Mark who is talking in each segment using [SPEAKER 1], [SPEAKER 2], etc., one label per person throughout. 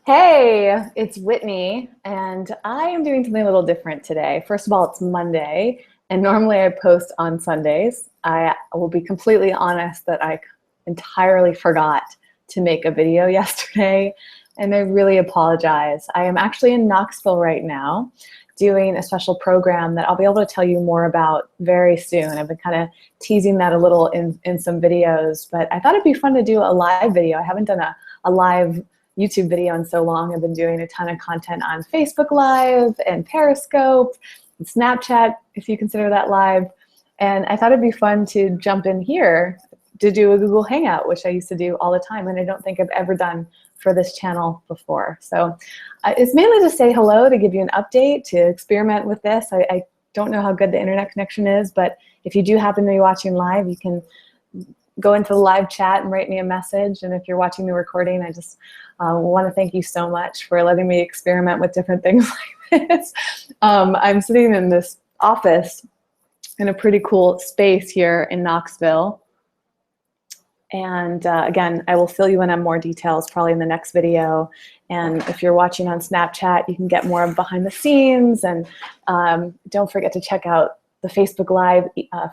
[SPEAKER 1] Hey, it's Whitney, and I am doing something a little different today. First of all, it's Monday, and normally I post on Sundays. I will be completely honest that I entirely forgot to make a video yesterday, and I really apologize. I am actually in Knoxville right now doing a special program that I'll be able to tell you more about very soon. I've been kind of teasing that a little in some videos, but I thought it'd be fun to do a live video. I haven't done a live YouTube video in so long. I've been doing a ton of content on Facebook Live and Periscope and Snapchat, if you consider that live. And I thought it'd be fun to jump in here to do a Google Hangout, which I used to do all the time, and I don't think I've ever done for this channel before. So it's mainly to say hello, to give you an update, to experiment with this. I don't know how good the internet connection is, but if you do happen to be watching live, you can go into the live chat and write me a message. And if you're watching the recording, I just want to thank you so much for letting me experiment with different things like this. I'm sitting in this office in a pretty cool space here in Knoxville. And again, I will fill you in on more details probably in the next video. And if you're watching on Snapchat, you can get more behind the scenes. And don't forget to check out the Facebook Live,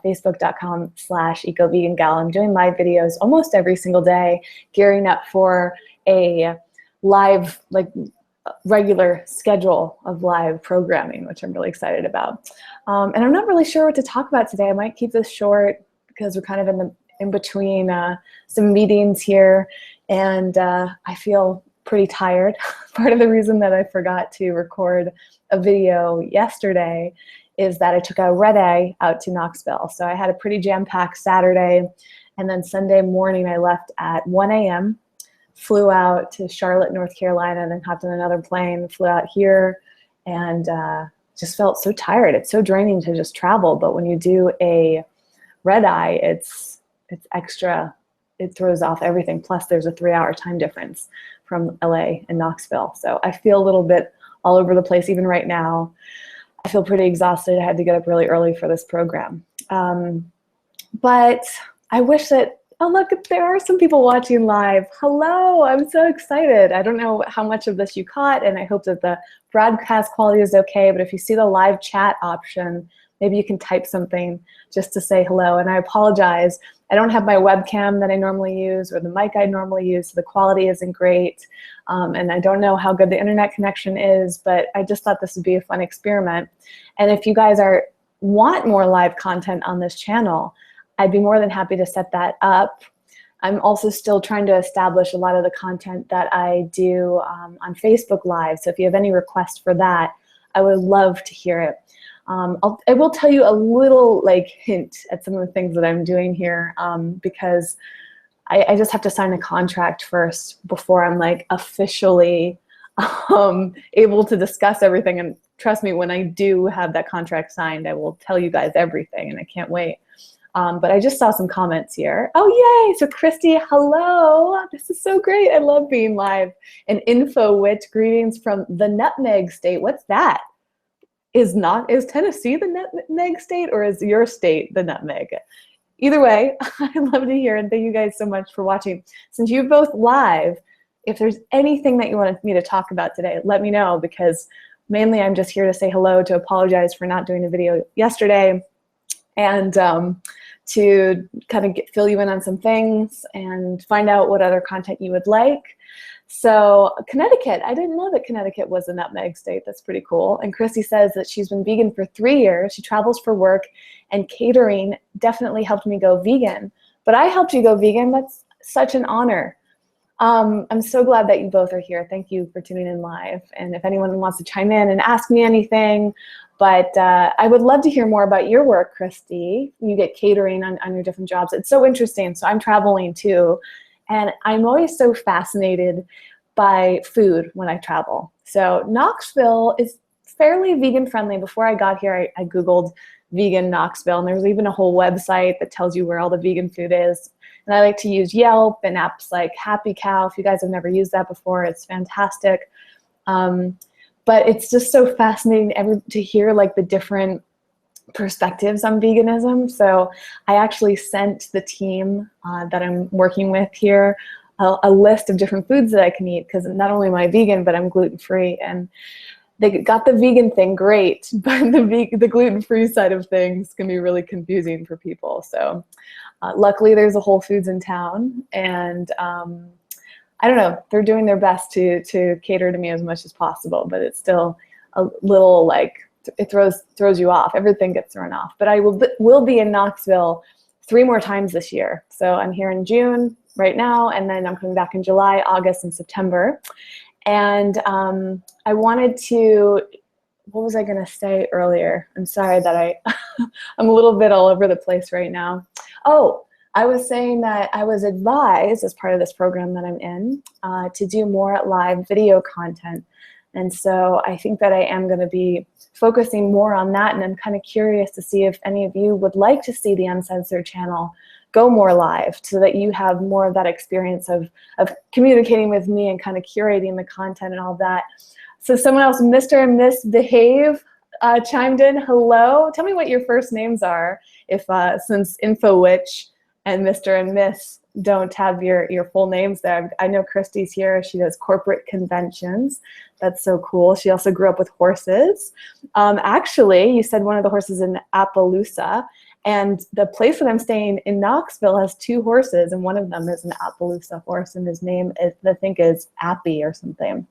[SPEAKER 1] facebook.com/EcoVeganGal. I'm doing live videos almost every single day, gearing up for a live, regular schedule of live programming, which I'm really excited about. And I'm not really sure what to talk about today. I might keep this short because we're kind of in between some meetings here, and I feel pretty tired. Part of the reason that I forgot to record a video yesterday is that I took a red eye out to Knoxville. So I had a pretty jam-packed Saturday, and then Sunday morning I left at 1 a.m., flew out to Charlotte, North Carolina, then hopped on another plane, flew out here, and just felt so tired. It's so draining to just travel, but when you do a red eye, it's extra. It throws off everything. Plus there's a 3-hour time difference from LA and Knoxville. So I feel a little bit all over the place even right now. I feel pretty exhausted. I had to get up really early for this program. But I wish that, oh look, there are some people watching live. Hello, I'm so excited. I don't know how much of this you caught, and I hope that the broadcast quality is okay, but if you see the live chat option, maybe you can type something just to say hello. And I apologize, I don't have my webcam that I normally use or the mic I normally use, so the quality isn't great. And I don't know how good the internet connection is, but I just thought this would be a fun experiment. And if you guys want more live content on this channel, I'd be more than happy to set that up. I'm also still trying to establish a lot of the content that I do on Facebook Live. So if you have any requests for that, I would love to hear it. I will tell you a little hint at some of the things that I'm doing here because I just have to sign a contract first before I'm officially able to discuss everything. And trust me, when I do have that contract signed, I will tell you guys everything, and I can't wait. But I just saw some comments here. Oh, yay. So Christy, hello. This is so great. I love being live. And InfoWit, greetings from the Nutmeg State. What's that? Is Tennessee the nutmeg state, or is your state the nutmeg? Either way, I'd love to hear, and thank you guys so much for watching. Since you're both live, if there's anything that you wanted me to talk about today, let me know, because mainly I'm just here to say hello, to apologize for not doing a video yesterday, and to kind of fill you in on some things and find out what other content you would like. So Connecticut, I didn't know that Connecticut was a nutmeg state. That's pretty cool. And Christy says that she's been vegan for 3 years. She travels for work, and catering definitely helped me go vegan. But I helped you go vegan. That's such an honor. I'm so glad that you both are here. Thank you for tuning in live. And if anyone wants to chime in and ask me anything, but I would love to hear more about your work, Christy. You get catering on your different jobs. It's so interesting. So I'm traveling too. And I'm always so fascinated by food when I travel. So Knoxville is fairly vegan friendly. Before I got here, I Googled vegan Knoxville, and there's even a whole website that tells you where all the vegan food is. And I like to use Yelp and apps like Happy Cow. If you guys have never used that before, it's fantastic. But it's just so fascinating to hear the different perspectives on veganism. So I actually sent the team that I'm working with here a list of different foods that I can eat, because not only am I vegan, but I'm gluten-free. And they got the vegan thing great, but the gluten-free side of things can be really confusing for people. So luckily there's a Whole Foods in town, and I don't know, they're doing their best to cater to me as much as possible, but it's still a little like, it throws you off. Everything gets thrown off. But I will be in Knoxville 3 more times this year. So I'm here in June right now, and then I'm coming back in July, August, and September. And I wanted to, what was I gonna say earlier? I'm sorry that I'm a little bit all over the place right now. Oh, I was saying that I was advised, as part of this program that I'm in, to do more live video content. And so I think that I am gonna be focusing more on that, and I'm kind of curious to see if any of you would like to see the Uncensored channel go more live, so that you have more of that experience of communicating with me and kind of curating the content and all that. So someone else, Mr. and Miss Behave, chimed in. Hello. Tell me what your first names are, if since InfoWitch and Mr. and Miss don't have your full names there. I know Christy's here. She does corporate conventions. That's so cool. She also grew up with horses. Actually, you said one of the horses in Appaloosa. And the place that I'm staying in Knoxville has 2 horses, and one of them is an Appaloosa horse, and his name is, I think, is Appy or something.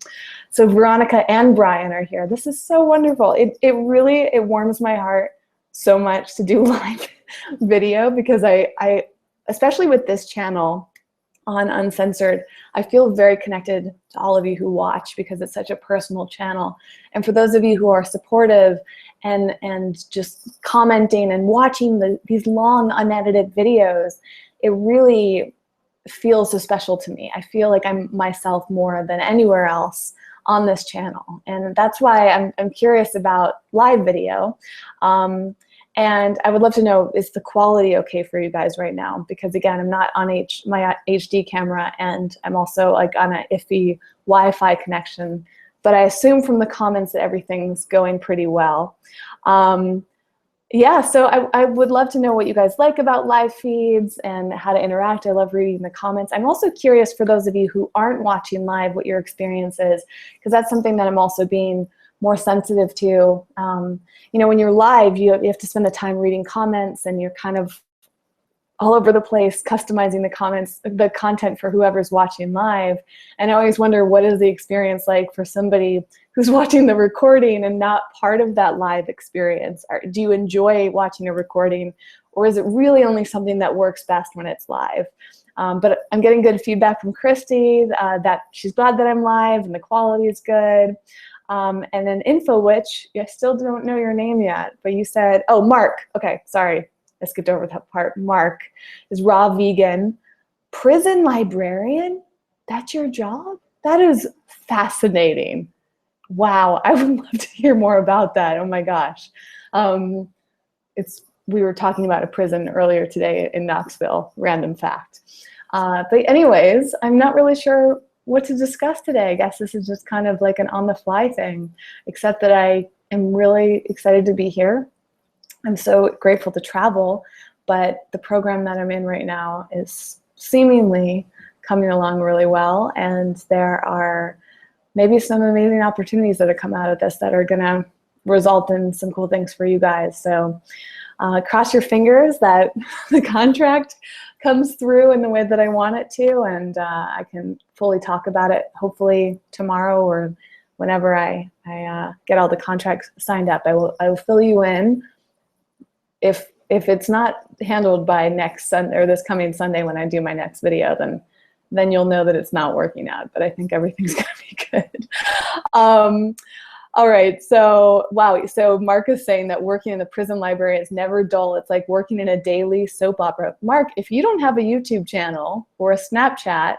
[SPEAKER 1] So Veronica and Brian are here. This is so wonderful. It really warms my heart so much to do live video, because I especially with this channel on Uncensored, I feel very connected to all of you who watch, because it's such a personal channel. And for those of you who are supportive and just commenting and watching these long unedited videos, it really feels so special to me. I feel like I'm myself more than anywhere else on this channel. And that's why I'm curious about live video. And I would love to know, is the quality okay for you guys right now? Because again, I'm not on my HD camera, and I'm also like on an iffy Wi-Fi connection. But I assume from the comments that everything's going pretty well. Yeah, so I would love to know what you guys like about live feeds and how to interact. I love reading the comments. I'm also curious, for those of you who aren't watching live, what your experience is, because that's something that I'm also being more sensitive to. You know, when you're live, you have to spend the time reading comments, and you're kind of all over the place customizing the comments, the content for whoever's watching live. And I always wonder, what is the experience like for somebody who's watching the recording and not part of that live experience? Do you enjoy watching a recording, or is it really only something that works best when it's live? But I'm getting good feedback from Christy that she's glad that I'm live and the quality is good. And then InfoWitch, I still don't know your name yet, but you said, oh, Mark. Okay, sorry, I skipped over that part. Mark is raw vegan, prison librarian. That's your job? That is fascinating. Wow, I would love to hear more about that. Oh my gosh. We were talking about a prison earlier today in Knoxville, random fact. But anyways, I'm not really sure what to discuss today. I guess this is just kind of like an on-the-fly thing, except that I am really excited to be here. I'm so grateful to travel, but the program that I'm in right now is seemingly coming along really well, and there are maybe some amazing opportunities that have come out of this that are gonna result in some cool things for you guys. So cross your fingers that the contract comes through in the way that I want it to, and I can fully talk about it hopefully tomorrow or whenever I get all the contracts signed up. I will fill you in. If it's not handled by next Sunday or this coming Sunday when I do my next video, then you'll know that it's not working out. But I think everything's gonna be good. All right, so wow, so Mark is saying that working in the prison library is never dull. It's like working in a daily soap opera. Mark, if you don't have a YouTube channel or a Snapchat,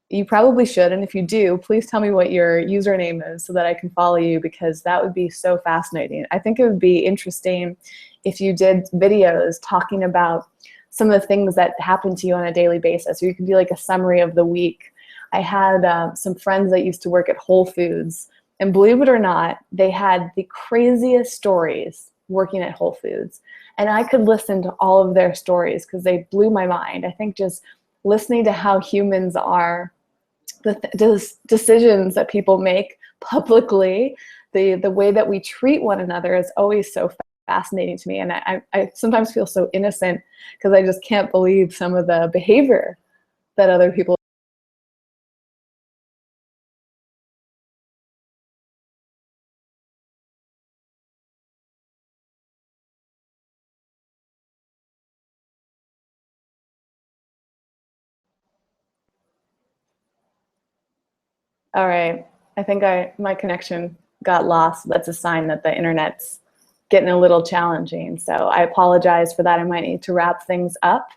[SPEAKER 1] you probably should, and if you do, please tell me what your username is so that I can follow you, because that would be so fascinating. I think it would be interesting if you did videos talking about some of the things that happen to you on a daily basis, or you could do like a summary of the week. I had some friends that used to work at Whole Foods, and believe it or not, they had the craziest stories working at Whole Foods. And I could listen to all of their stories because they blew my mind. I think just listening to how humans are, the decisions that people make publicly, the way that we treat one another is always so fascinating to me. And I sometimes feel so innocent because I just can't believe some of the behavior that other people. All right, I think my connection got lost. That's a sign that the internet's getting a little challenging. So I apologize for that. I might need to wrap things up.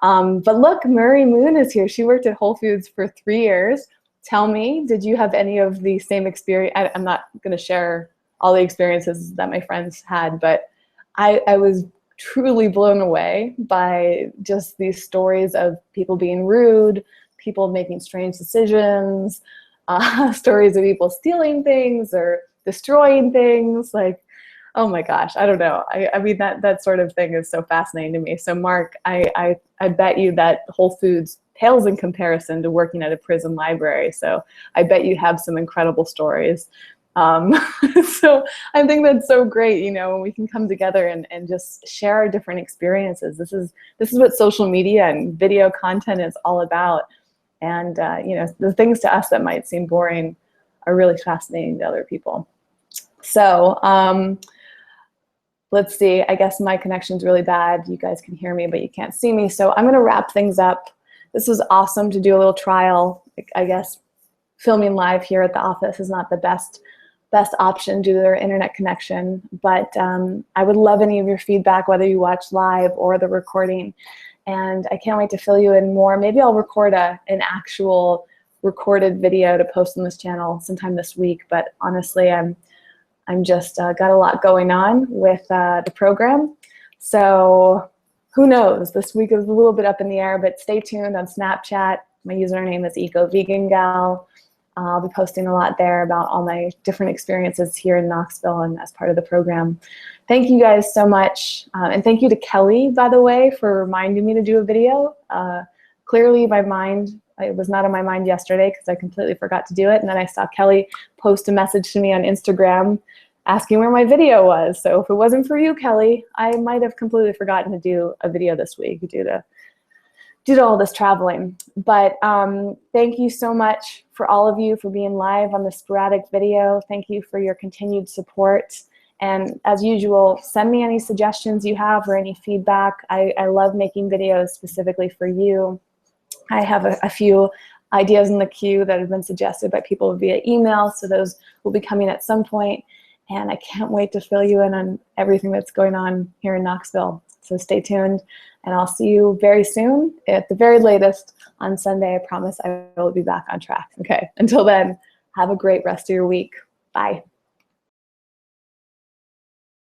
[SPEAKER 1] But look, Murray Moon is here. She worked at Whole Foods for 3 years. Tell me, did you have any of the same experience? I'm not going to share all the experiences that my friends had, but I was truly blown away by just these stories of people being rude, people making strange decisions, stories of people stealing things or destroying things. Like, oh my gosh, I don't know. I mean, that sort of thing is so fascinating to me. So Mark, I bet you that Whole Foods pales in comparison to working at a prison library. So I bet you have some incredible stories. So I think that's so great, you know, when we can come together and just share our different experiences. This is what social media and video content is all about. And you know, the things to us that might seem boring are really fascinating to other people. So let's see, I guess my connection's really bad. You guys can hear me, but you can't see me. So I'm gonna wrap things up. This was awesome to do a little trial. I guess filming live here at the office is not the best option due to their internet connection, but I would love any of your feedback, whether you watch live or the recording. And I can't wait to fill you in more. Maybe I'll record an actual recorded video to post on this channel sometime this week, but honestly, I'm just got a lot going on with the program. So who knows? This week is a little bit up in the air, but stay tuned on Snapchat. My username is EcoVeganGal. I'll be posting a lot there about all my different experiences here in Knoxville and as part of the program. Thank you guys so much. And thank you to Kelly, by the way, for reminding me to do a video. Clearly my mind, it was not on my mind yesterday because I completely forgot to do it. And then I saw Kelly post a message to me on Instagram asking where my video was. So if it wasn't for you, Kelly, I might have completely forgotten to do a video this week due to all this traveling. But thank you so much for all of you for being live on the sporadic video. Thank you for your continued support. And as usual, send me any suggestions you have or any feedback. I love making videos specifically for you. I have a few ideas in the queue that have been suggested by people via email, so those will be coming at some point. And I can't wait to fill you in on everything that's going on here in Knoxville. So stay tuned, and I'll see you very soon, at the very latest on Sunday. I promise I will be back on track. Okay, until then, have a great rest of your week. Bye.